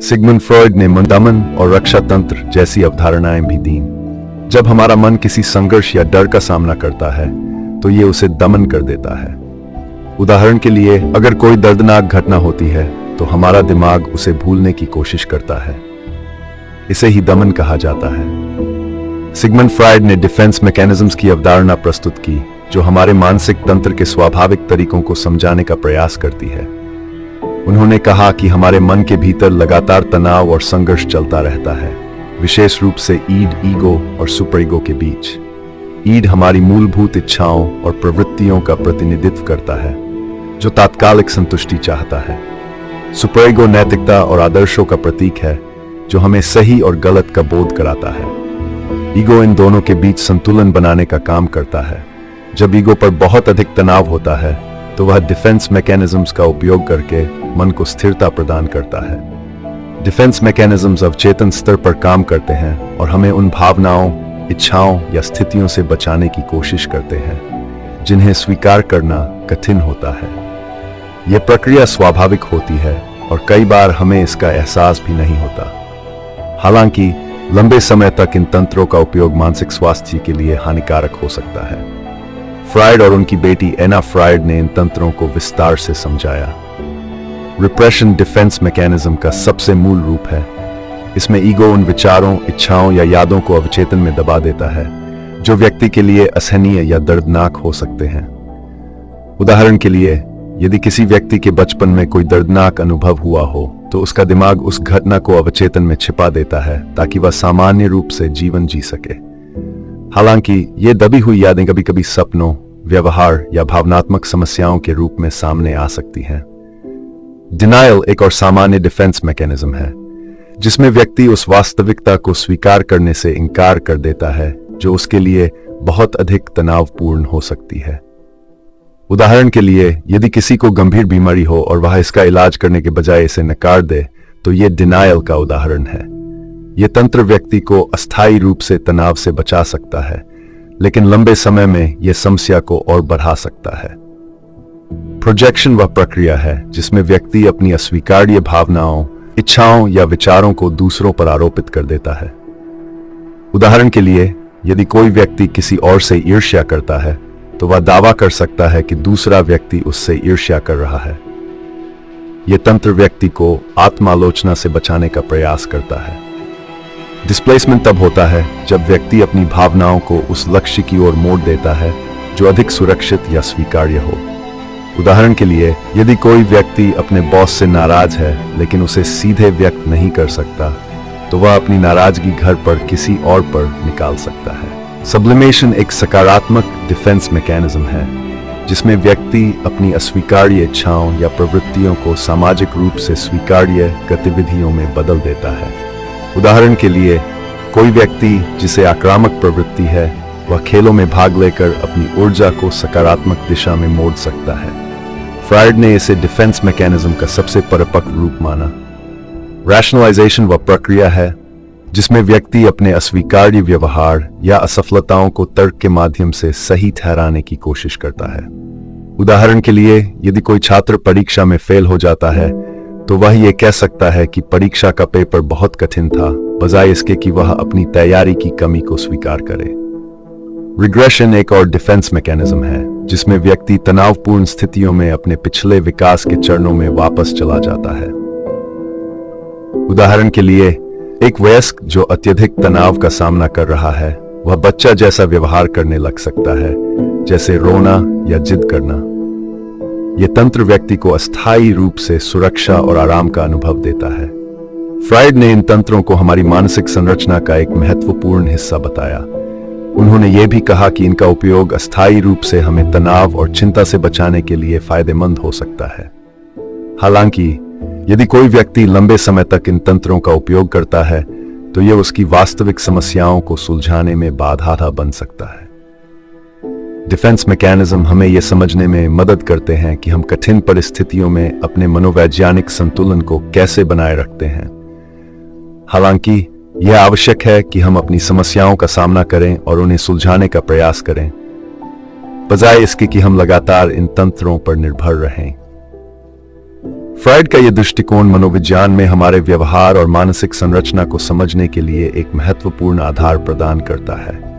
Sigmund Freud ने दमन और रक्षा तंत्र जैसी अवधारणाएं भी दी। जब हमारा मन किसी संघर्ष या डर का सामना करता है तो ये उसे दमन कर देता है। उदाहरण के लिए, अगर कोई दर्दनाक घटना होती है तो हमारा दिमाग उसे भूलने की कोशिश करता है। इसे ही दमन कहा जाता है। सिगमंड फ्रॉयड ने डिफेंस मैकेनिज्म्स की अवधारणा प्रस्तुत की, जो हमारे मानसिक तंत्र के स्वाभाविक तरीकों को समझाने का प्रयास करती है। उन्होंने कहा कि हमारे मन के भीतर लगातार तनाव और संघर्ष चलता रहता है, विशेष रूप से ईगो और सुपर ईगो के बीच। ईड हमारी मूलभूत इच्छाओं और प्रवृत्तियों का प्रतिनिधित्व करता है, जो तात्कालिक संतुष्टि चाहता है। सुपर ईगो नैतिकता और आदर्शों का प्रतीक है, जो हमें सही और गलत का बोध कराता है। ईगो इन दोनों के बीच संतुलन बनाने का काम करता है। जब ईगो पर बहुत अधिक तनाव होता है तो वह डिफेंस मैकेनिज्म्स का उपयोग करके मन को स्थिरता प्रदान करता है। डिफेंस मैकेनिज्म्स अवचेतन स्तर पर काम करते हैं और हमें उन भावनाओं, इच्छाओं या स्थितियों से बचाने की कोशिश करते हैं जिन्हें स्वीकार करना कठिन होता है। यह प्रक्रिया स्वाभाविक होती है और कई बार हमें इसका एहसास भी नहीं होता। हालांकि लंबे समय तक इन तंत्रों का उपयोग मानसिक स्वास्थ्य के लिए हानिकारक हो सकता है। फ्रॉयड और उनकी बेटी एना फ्रॉयड ने इन तंत्रों को विस्तार से समझाया। रिप्रेशन डिफेंस मैकेनिज्म का सबसे मूल रूप है। इसमें ईगो उन विचारों, इच्छाओं या यादों को अवचेतन में दबा देता है जो व्यक्ति के लिए असहनीय या दर्दनाक हो सकते हैं। उदाहरण के लिए, यदि किसी व्यक्ति के बचपन में कोई दर्दनाक अनुभव हुआ हो तो उसका दिमाग उस घटना को अवचेतन में छिपा देता है ताकि वह सामान्य रूप से जीवन जी सके। हालांकि ये दबी हुई यादें कभी कभी सपनों, व्यवहार या भावनात्मक समस्याओं के रूप में सामने आ सकती हैं। डिनायल एक और सामान्य डिफेंस मैकेनिज्म है, जिसमें व्यक्ति उस वास्तविकता को स्वीकार करने से इनकार कर देता है जो उसके लिए बहुत अधिक तनावपूर्ण हो सकती है। उदाहरण के लिए, यदि किसी को गंभीर बीमारी हो और वह इसका इलाज करने के बजाय इसे नकार दे तो यह डिनायल का उदाहरण है। यह तंत्र व्यक्ति को अस्थायी रूप से तनाव से बचा सकता है, लेकिन लंबे समय में यह समस्या को और बढ़ा सकता है। प्रोजेक्शन वह प्रक्रिया है जिसमें व्यक्ति अपनी अस्वीकार्य भावनाओं, इच्छाओं या विचारों को दूसरों पर आरोपित कर देता है। उदाहरण के लिए, यदि कोई व्यक्ति किसी और से ईर्ष्या करता है तो वह दावा कर सकता है कि दूसरा व्यक्ति उससे ईर्ष्या कर रहा है। यह तंत्र व्यक्ति को आत्मालोचना से बचाने का प्रयास करता है। डिस्प्लेसमेंट तब होता है जब व्यक्ति अपनी भावनाओं को उस लक्ष्य की ओर मोड़ देता है जो अधिक सुरक्षित या स्वीकार्य हो। उदाहरण के लिए, यदि कोई व्यक्ति अपने बॉस से नाराज है लेकिन उसे सीधे व्यक्त नहीं कर सकता तो वह अपनी नाराजगी घर पर किसी और पर निकाल सकता है। सब्लिमेशन एक सकारात्मक डिफेंस मैकेनिज्म है जिसमें व्यक्ति अपनी अस्वीकार्य इच्छाओं या प्रवृत्तियों को सामाजिक रूप से स्वीकार्य गतिविधियों में बदल देता है। उदाहरण के लिए, कोई व्यक्ति जिसे आक्रामक प्रवृत्ति है वह खेलों में भाग लेकर अपनी ऊर्जा को सकारात्मक दिशा में मोड़ सकता है। फ्रॉयड ने इसे डिफेंस मैकेनिज्म का सबसे परिपक्व रूप माना। रैशनलाइजेशन वह प्रक्रिया है जिसमें व्यक्ति अपने अस्वीकार्य व्यवहार या असफलताओं को तर्क के माध्यम से सही ठहराने की कोशिश करता है। उदाहरण के लिए, यदि कोई छात्र परीक्षा में फेल हो जाता है तो वह यह कह सकता है कि परीक्षा का पेपर बहुत कठिन था, बजाय इसके कि वह अपनी तैयारी की कमी को स्वीकार करे। रिग्रेशन एक और डिफेंस मैकेनिज्म है जिसमें व्यक्ति तनावपूर्ण स्थितियों में अपने पिछले विकास के चरणों में वापस चला जाता है। उदाहरण के लिए, एक वयस्क जो अत्यधिक तनाव का सामना कर रहा है वह बच्चा जैसा व्यवहार करने लग सकता है, जैसे रोना या जिद करना। यह तंत्र व्यक्ति को अस्थायी रूप से सुरक्षा और आराम का अनुभव देता है। फ्रॉयड ने इन तंत्रों को हमारी मानसिक संरचना का एक महत्वपूर्ण हिस्सा बताया। उन्होंने यह भी कहा कि इनका उपयोग अस्थायी रूप से हमें तनाव और चिंता से बचाने के लिए फायदेमंद हो सकता है। हालांकि यदि कोई व्यक्ति लंबे समय तक इन तंत्रों का उपयोग करता है तो यह उसकी वास्तविक समस्याओं को सुलझाने में बाधा बन सकता है। डिफेंस मैकेनिज्म हमें यह समझने में मदद करते हैं कि हम कठिन परिस्थितियों में अपने मनोवैज्ञानिक संतुलन को कैसे बनाए रखते हैं। हालांकि यह आवश्यक है कि हम अपनी समस्याओं का सामना करें और उन्हें सुलझाने का प्रयास करें, बजाय इसके कि हम लगातार इन तंत्रों पर निर्भर रहें। फ्राइड का यह दृष्टिकोण मनोविज्ञान में हमारे व्यवहार और मानसिक संरचना को समझने के लिए एक महत्वपूर्ण आधार प्रदान करता है।